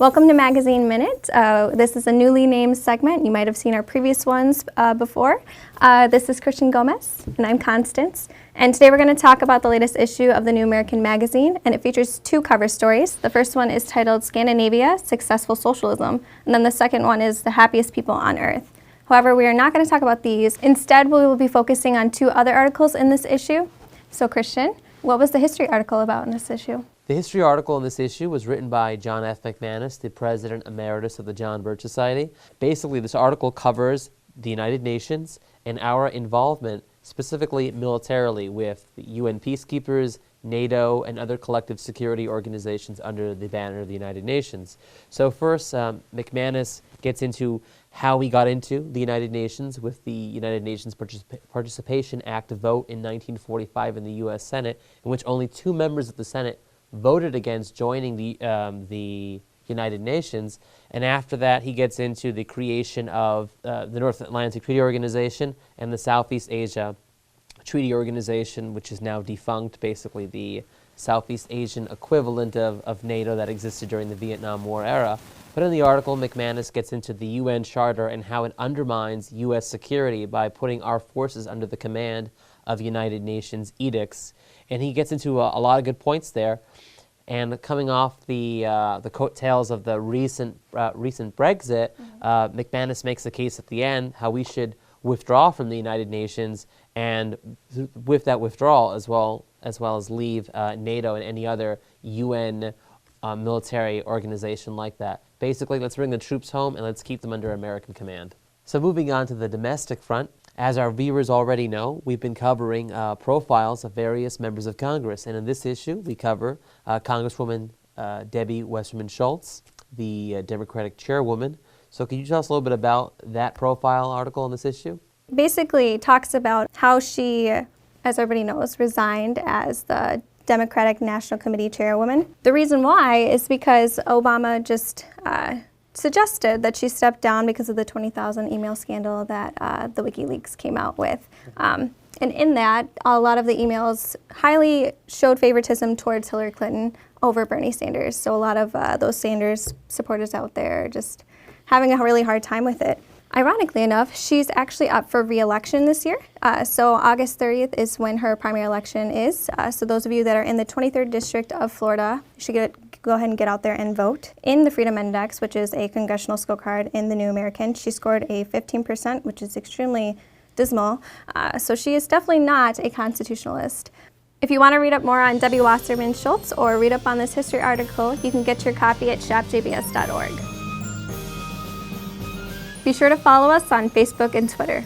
Welcome to Magazine Minute. This is a newly named segment. You might have seen our previous ones before. This is Christian Gomez, and I'm Constance. And today we're going to talk about the latest issue of the New American Magazine, and it features two cover stories. The first one is titled Scandinavia, Successful Socialism, and then the second one is The Happiest People on Earth. However, we are not going to talk about these. Instead, we will be focusing on two other articles in this issue. So Christian, what was the history article about in this issue? The history article in this issue was written by John F. McManus, the President Emeritus of the John Birch Society. Basically, this article covers the United Nations and our involvement, specifically militarily, with the UN peacekeepers, NATO, and other collective security organizations under the banner of the United Nations. So first, McManus gets into how we got into the United Nations with the United Nations Participation Act vote in 1945 in the U.S. Senate, in which only 2 members of the Senate voted against joining the United Nations, and after that he gets into the creation of the North Atlantic Treaty Organization and the Southeast Asia Treaty Organization, which is now defunct, basically the Southeast Asian equivalent of NATO that existed during the Vietnam War era. But in the article, McManus gets into the UN Charter and how it undermines U.S. security by putting our forces under the command of United Nations edicts. And he gets into a lot of good points there. And coming off the coattails of the recent Brexit, McManus makes a case at the end how we should withdraw from the United Nations, and with that withdrawal as well as leave NATO and any other UN military organization like that. Basically, let's bring the troops home and let's keep them under American command. So moving on to the domestic front, as our viewers already know, we've been covering profiles of various members of Congress, and in this issue we cover Congresswoman Debbie Wasserman Schultz, the Democratic chairwoman. So can you tell us a little bit about that profile article in this issue? Basically, it talks about how she, as everybody knows, resigned as the Democratic National Committee chairwoman. The reason why is because Obama just suggested that she step down because of the 20,000 email scandal that the WikiLeaks came out with. And in that, a lot of the emails highly showed favoritism towards Hillary Clinton over Bernie Sanders. So a lot of those Sanders supporters out there just having a really hard time with it. Ironically enough, she's actually up for re-election this year. So August 30th is when her primary election is. So those of you that are in the 23rd District of Florida should go ahead and get out there and vote. In the Freedom Index, which is a congressional scorecard in the New American, she scored a 15%, which is extremely dismal. So she is definitely not a constitutionalist. If you want to read up more on Debbie Wasserman Schultz or read up on this history article, you can get your copy at shopjbs.org. Be sure to follow us on Facebook and Twitter.